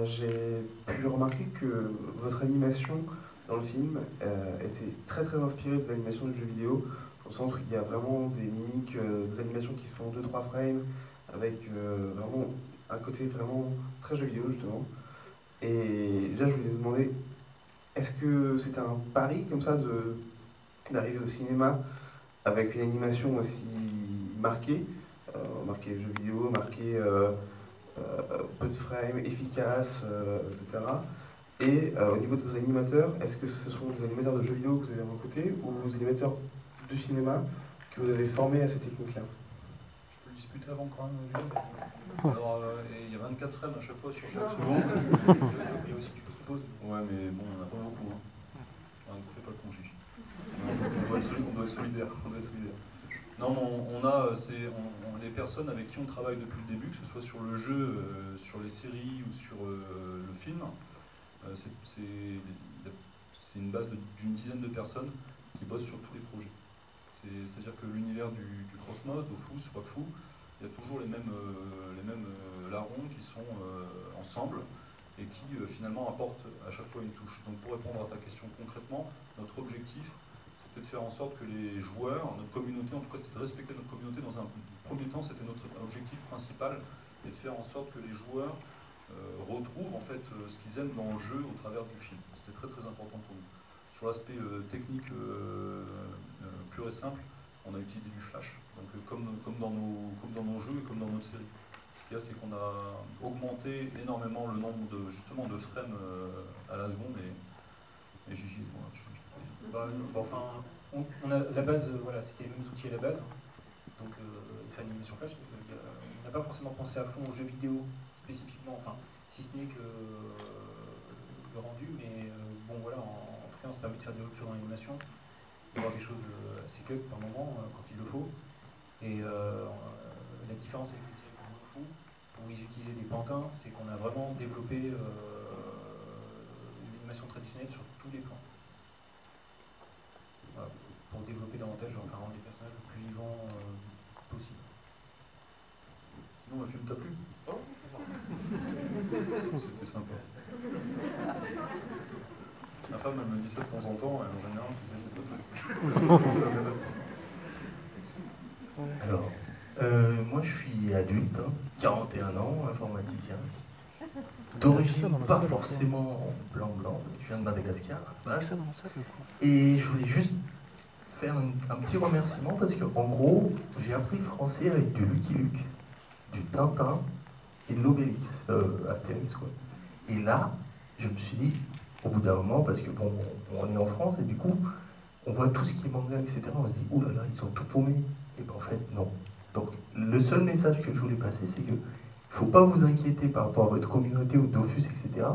j'ai pu remarquer que votre animation dans le film était très très inspirée de l'animation du jeu vidéo, au sens où il y a vraiment des mimiques, des animations qui se font en 2-3 frames, avec vraiment un côté vraiment très jeu vidéo justement. Et déjà je voulais vous demander, est-ce que c'était un pari comme ça d'arriver au cinéma avec une animation aussi marquée, marquée jeu vidéo, marquée peu de frames, efficace, etc. Et au niveau de vos animateurs, est-ce que ce sont des animateurs de jeux vidéo que vous avez recrutés ou des animateurs du cinéma que vous avez formés à cette technique-là? Je peux le discuter avant quand même, Julien. Alors, il y a 24 frames à chaque fois sur chaque seconde. Il y a aussi du post-pause. Ouais, mais bon, on n'a pas beaucoup. Hein. On ne fait pas le congé. On doit être solidaire. On doit être solidaire. Non, mais les personnes avec qui on travaille depuis le début, que ce soit sur le jeu, sur les séries ou sur le film, c'est une base d'une dizaine de personnes qui bossent sur tous les projets. C'est-à-dire que l'univers du Cosmos, Dofus, Wakfu, il y a toujours les mêmes larrons qui sont ensemble et qui finalement apportent à chaque fois une touche. Donc pour répondre à ta question concrètement, notre objectif, c'était de faire en sorte que les joueurs, notre communauté, en tout cas c'était de respecter notre communauté dans un premier temps, c'était notre objectif principal, et de faire en sorte que les joueurs retrouvent en fait ce qu'ils aiment dans le jeu au travers du film. C'était très très important pour nous. Sur l'aspect technique pur et simple, on a utilisé du flash, donc comme dans nos jeux et comme dans notre série. Ce qu'il y a, c'est qu'on a augmenté énormément le nombre justement de frames à la seconde et Gigi, moi, enfin, on a la base, voilà, c'était les mêmes outils à la base, donc faire une animation flash, on n'a pas forcément pensé à fond aux jeux vidéo spécifiquement, enfin, si ce n'est que le rendu, mais bon voilà, en tout cas on se permet de faire des ruptures dans l'animation, d'avoir des choses assez cut par moment quand il le faut, et la différence avec les séries comme Kung Fu, où ils utilisaient des pantins, c'est qu'on a vraiment développé l'animation traditionnelle sur tous les plans. Voilà, pour développer davantage, enfin rendre les personnages le plus vivants possible. Sinon le film t'a plu? C'était sympa. Ma femme elle me dit ça de temps en temps, et en général c'est la même assez. Alors, moi je suis adulte, 41 ans, informaticien. D'origine pas forcément blanc, je viens de Madagascar. Et je voulais juste faire un petit remerciement parce que en gros, j'ai appris le français avec du Lucky Luke, du Tintin et de l'Obélix, Astérix quoi. Et là, je me suis dit, au bout d'un moment, parce que bon, on est en France et du coup, on voit tout ce qui est manga, etc. On se dit, oh là là, ils sont tout paumés. Et ben en fait, non. Donc, le seul message que je voulais passer, c'est que il ne faut pas vous inquiéter par rapport à votre communauté ou Dofus, etc.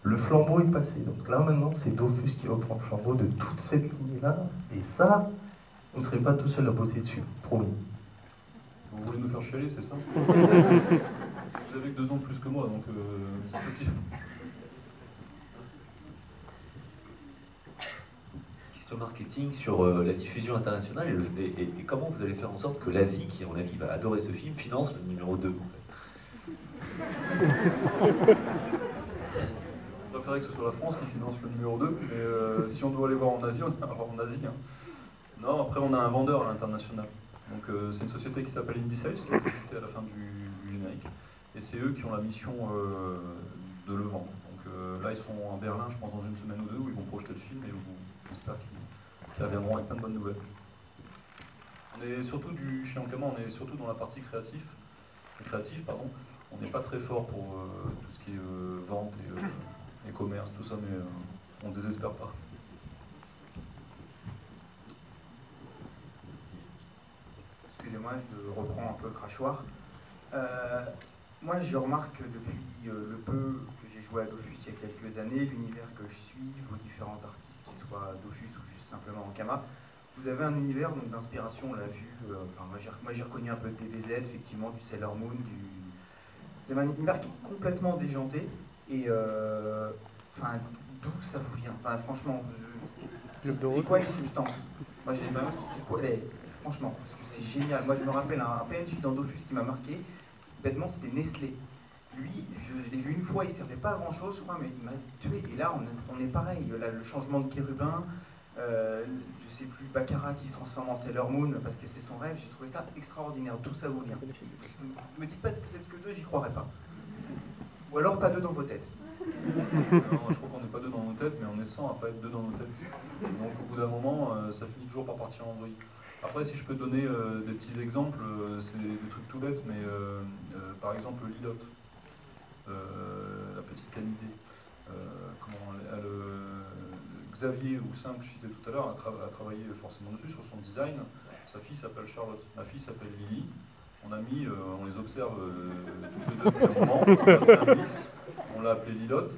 Le flambeau est passé. Donc là, maintenant, c'est Dofus qui reprend le flambeau de toute cette lignée-là. Et ça, vous ne serez pas tout seul à bosser dessus, promis. Vous voulez nous faire chialer, c'est ça? Vous avez que 2 ans de plus que moi, donc c'est facile. Question marketing sur la diffusion internationale et comment vous allez faire en sorte que l'Asie, qui à mon avis va adorer ce film, finance le numéro 2 en fait. Je préférerais que ce soit la France qui finance le numéro 2, mais si on doit aller voir en Asie, on va voir en Asie. Hein. Non, après on a un vendeur à l'international. Donc c'est une société qui s'appelle IndieSales, qui est créditée à la fin du générique. Et c'est eux qui ont la mission de le vendre. Donc là ils sont à Berlin, je pense dans une semaine ou deux, où ils vont projeter le film et j'espère qu'ils reviendront avec plein de bonnes nouvelles. On est surtout chez Ankama, on est surtout dans la partie créative, pardon. On n'est pas très fort pour tout ce qui est vente et commerce, tout ça, mais on ne désespère pas. Excusez-moi, je reprends un peu le crachoir. Moi, je remarque depuis le peu que j'ai joué à Dofus il y a quelques années, l'univers que je suis, vos différents artistes, qu'ils soient Dofus ou juste simplement Ankama, vous avez un univers d'inspiration, on l'a vu. Enfin, moi, j'ai reconnu un peu de DBZ, effectivement, du Sailor Moon, Vous avez un univers qui est complètement déjanté et enfin, d'où ça vous vient? Enfin, franchement, c'est quoi les substances? Moi, j'ai vraiment, c'est quoi les... Franchement, parce que c'est génial. Moi, je me rappelle un PNJ dans Dofus qui m'a marqué. Bêtement, c'était Nestlé. Lui, je l'ai vu une fois, il servait pas à grand chose, je crois, mais il m'a tué. Et là, on est pareil. Là, le changement de Kérubin, je sais plus, Baccarat qui se transforme en Sailor Moon parce que c'est son rêve, j'ai trouvé ça extraordinaire. D'où ça vous vient? Me dites pas que vous êtes que deux, j'y croirais pas. Ou alors pas deux dans vos têtes. Non, je crois qu'on n'est pas deux dans nos têtes, mais on est 100 à pas être deux dans nos têtes. Donc au bout d'un moment, ça finit toujours par partir en vrille. Après, si je peux donner des petits exemples, c'est des trucs tout bêtes, mais par exemple Lilith, la petite canidée. Xavier Houssin, que je citais tout à l'heure, a travaillé forcément dessus, sur son design. Sa fille s'appelle Charlotte, ma fille s'appelle Lily. On les observe toutes les deux depuis un moment, on a fait un mix, on l'a appelée Lilotte,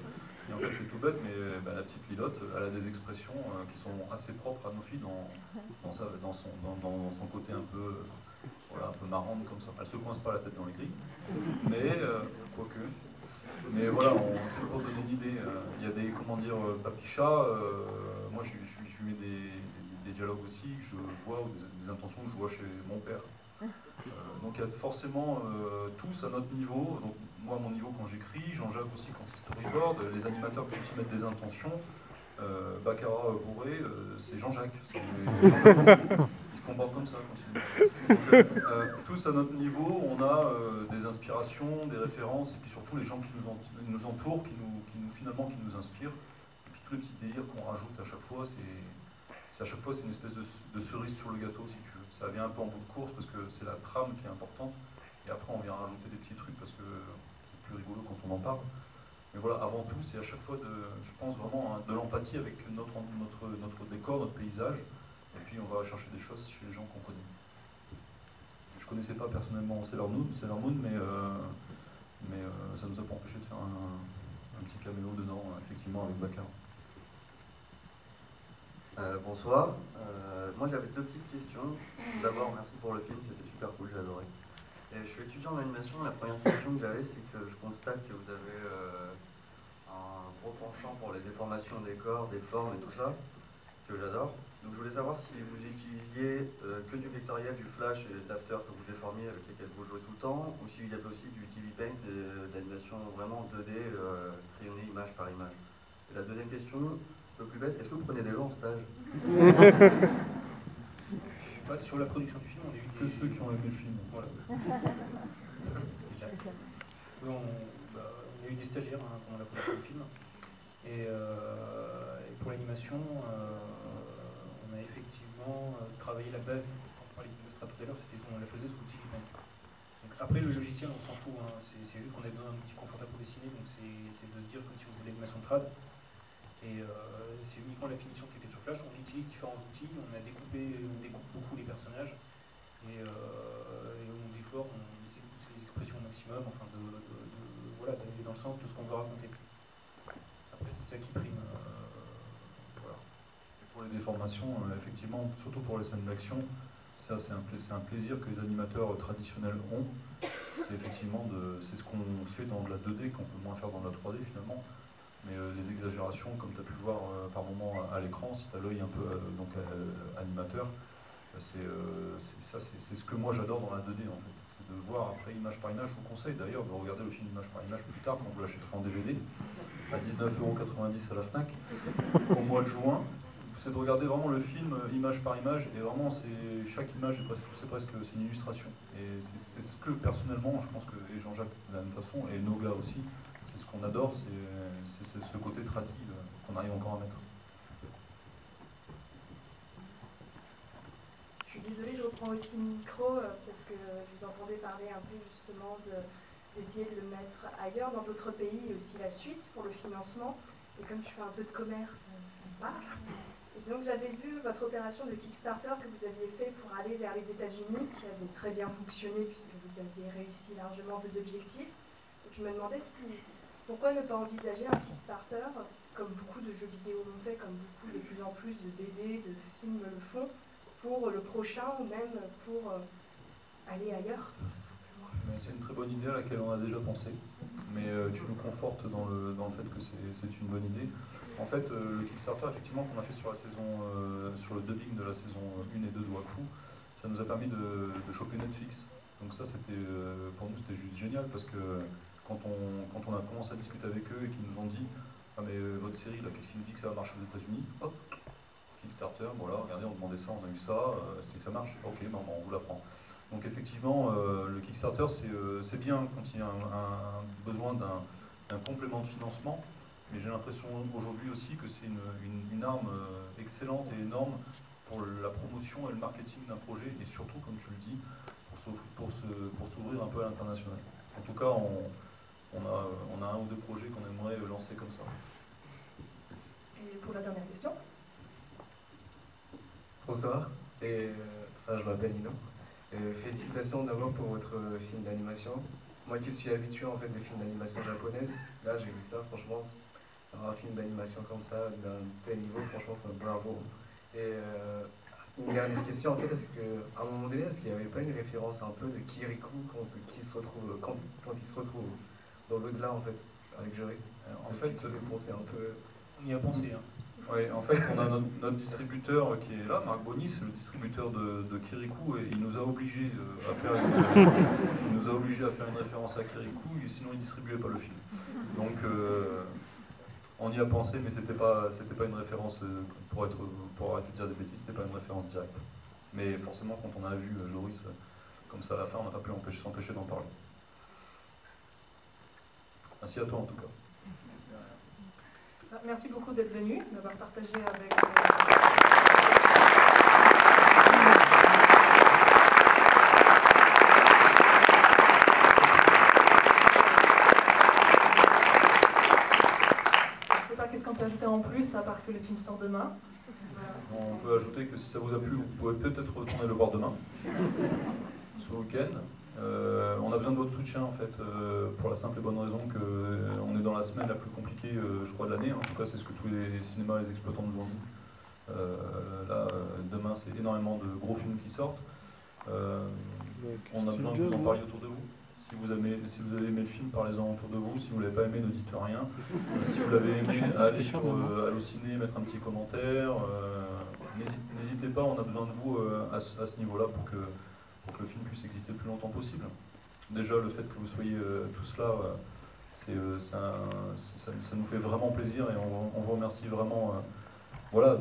et en fait c'est tout bête, mais la petite Lilotte, elle a des expressions qui sont assez propres à nos filles dans son côté un peu, voilà, un peu marrante comme ça. Elle se coince pas la tête dans les grilles, mais quoique. Mais voilà, c'est pour donner une idée. Il y a des, comment dire, papichas, moi je lui mets des dialogues aussi que je vois, ou des intentions que je vois chez mon père. Donc il y a forcément tous à notre niveau. Donc moi à mon niveau quand j'écris, Jean-Jacques aussi quand il storyboard, les animateurs quand ils mettent des intentions, Baccarat bourré, c'est Jean-Jacques. Il se comporte comme ça quand il... tous à notre niveau, on a des inspirations, des références, et puis surtout les gens qui nous entourent, qui nous inspirent. Et puis tous les petits délires qu'on rajoute à chaque fois, à chaque fois c'est une espèce de cerise sur le gâteau si tu veux. Ça vient un peu en bout de course parce que c'est la trame qui est importante, et après on vient rajouter des petits trucs parce que c'est plus rigolo quand on en parle. Mais voilà, avant tout, c'est à chaque fois, je pense vraiment, de l'empathie avec notre décor, notre paysage, et puis on va chercher des choses chez les gens qu'on connaît. Je connaissais pas personnellement Sailor Moon, mais ça nous a pas empêché de faire un petit caméo dedans, effectivement, avec Baccarat. Bonsoir. Moi j'avais deux petites questions. D'abord, merci pour le film, c'était super cool, j'ai adoré. Et je suis étudiant en animation. La première question que j'avais, c'est que je constate que vous avez un gros penchant pour les déformations des corps, des formes et tout ça, que j'adore. Donc je voulais savoir si vous utilisiez que du vectoriel, du flash et d'after que vous déformiez, avec lesquels vous jouez tout le temps, ou s'il y avait aussi du TV Paint et de l'animation vraiment 2D, crayonnée image par image. Et la deuxième question, un peu plus bête, est-ce que vous prenez des gens en stage? Sur la production du film, on a eu que ceux qui ont aimé le film. Voilà. Déjà. On a eu des stagiaires pendant la production du film. Et pour l'animation, on a effectivement travaillé la base. Quand je parlais d'Illustra tout à l'heure, on la faisait sous l'outil du Paint. Donc après, le logiciel, on s'en fout. C'est juste qu'on a besoin d'un outil confortable pour dessiner. Donc c'est de se dire comme si on faisait de l'animation trad. Et c'est uniquement la finition qui est faite sur Flash. On utilise différents outils, on découpe beaucoup les personnages et on déforme, on essaie de pousser les expressions au maximum, enfin voilà, d'aller dans le sens de ce qu'on veut raconter. Après c'est ça qui prime. Voilà. Et pour les déformations, effectivement, surtout pour les scènes d'action, ça c'est un plaisir que les animateurs traditionnels ont. C'est effectivement c'est ce qu'on fait dans la 2D qu'on peut moins faire dans la 3D finalement. Mais les exagérations, comme tu as pu le voir par moment à l'écran, si tu as l'œil un peu animateur, c'est ce que moi j'adore dans la 2D en fait. C'est de voir après image par image. Je vous conseille d'ailleurs de regarder le film image par image plus tard quand vous l'achèterez en DVD à 19,90 € à la Fnac au mois de juin. C'est de regarder vraiment le film image par image et vraiment chaque image c'est presque une illustration. Et c'est ce que personnellement, je pense que et Jean-Jacques de la même façon et Noga aussi. C'est ce qu'on adore, c'est ce côté tradi qu'on arrive encore à mettre. Je suis désolée, je reprends aussi le micro parce que je vous entendais parler un peu justement d'essayer de le mettre ailleurs, dans d'autres pays, et aussi la suite pour le financement. Et comme je fais un peu de commerce, ça me parle. Et donc j'avais vu votre opération de Kickstarter que vous aviez fait pour aller vers les États-Unis, qui avait très bien fonctionné puisque vous aviez réussi largement vos objectifs. Donc je me demandais pourquoi ne pas envisager un Kickstarter, comme beaucoup de jeux vidéo l'ont fait, comme beaucoup de plus en plus de BD, de films le font, pour le prochain ou même pour aller ailleurs, tout simplement. C'est une très bonne idée à laquelle on a déjà pensé, mais tu nous confortes dans le fait que c'est une bonne idée. En fait, le Kickstarter effectivement qu'on a fait sur la saison, sur le dubbing de la saison 1 et 2 de Wakfu, ça nous a permis de choper Netflix. Donc ça, pour nous, c'était juste génial parce que quand on a commencé à discuter avec eux et qu'ils nous ont dit « Ah mais votre série, là, qu'est-ce qui nous dit que ça va marcher aux États-Unis ?» Hop, Kickstarter, voilà, regardez, on demandait ça, on a eu ça, c'est que ça marche. Ok, ben, on vous l'apprend. Donc effectivement, le Kickstarter, c'est bien quand il y a besoin d'un complément de financement, mais j'ai l'impression aujourd'hui aussi que c'est une arme excellente et énorme pour la promotion et le marketing d'un projet, et surtout, comme tu le dis, pour s'ouvrir un peu à l'international. En tout cas, on a un ou deux projets qu'on aimerait lancer comme ça. Et pour la dernière question. Bonsoir, je m'appelle Nino. Félicitations d'abord pour votre film d'animation. Moi qui suis habitué en fait des films d'animation japonaises, là j'ai vu ça, franchement, un film d'animation comme ça, d'un tel niveau, franchement, bravo. Et une dernière question, en fait, est-ce qu'à un moment donné, est-ce qu'il n'y avait pas une référence un peu de Kirikou quand il se retrouve dans l'au-delà, en fait, avec Joris? En fait, pensé un peu... On y a pensé, hein. Oui, en fait, on a notre distributeur qui est là, Marc Bonny, c'est le distributeur de Kirikou, et il nous a obligés à faire une référence à Kirikou, et sinon il ne distribuait pas le film. Donc on y a pensé, mais c'était pas une référence, pour arrêter de dire des bêtises, c'était pas une référence directe. Mais forcément, quand on a vu Joris comme ça à la fin, on n'a pas pu s'empêcher d'en parler. Merci à toi en tout cas. Merci beaucoup d'être venu, d'avoir partagé avec... Je ne sais pas qu'est-ce qu'on peut ajouter en plus, à part que le film sort demain. Voilà. On peut ajouter que si ça vous a plu, vous pouvez peut-être retourner le voir demain, ce week-end. On a besoin de votre soutien en fait, pour la simple et bonne raison qu'on est dans la semaine la plus compliquée, je crois, de l'année. En tout cas, c'est ce que tous les cinémas et les exploitants nous ont dit. Demain, c'est énormément de gros films qui sortent. On a besoin que vous en parliez autour de vous. Si vous avez aimé le film, parlez-en autour de vous. Si vous ne l'avez pas aimé, ne dites rien. Si vous l'avez aimé, allez sur Allociné, mettre un petit commentaire. N'hésitez pas, on a besoin de vous à ce niveau-là pour que le film puisse exister le plus longtemps possible. Déjà, le fait que vous soyez tous là, ça nous fait vraiment plaisir, et on vous remercie vraiment voilà,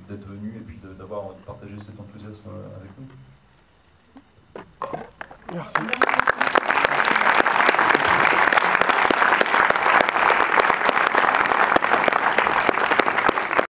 d'être venus et puis d'avoir partagé cet enthousiasme avec nous. Merci.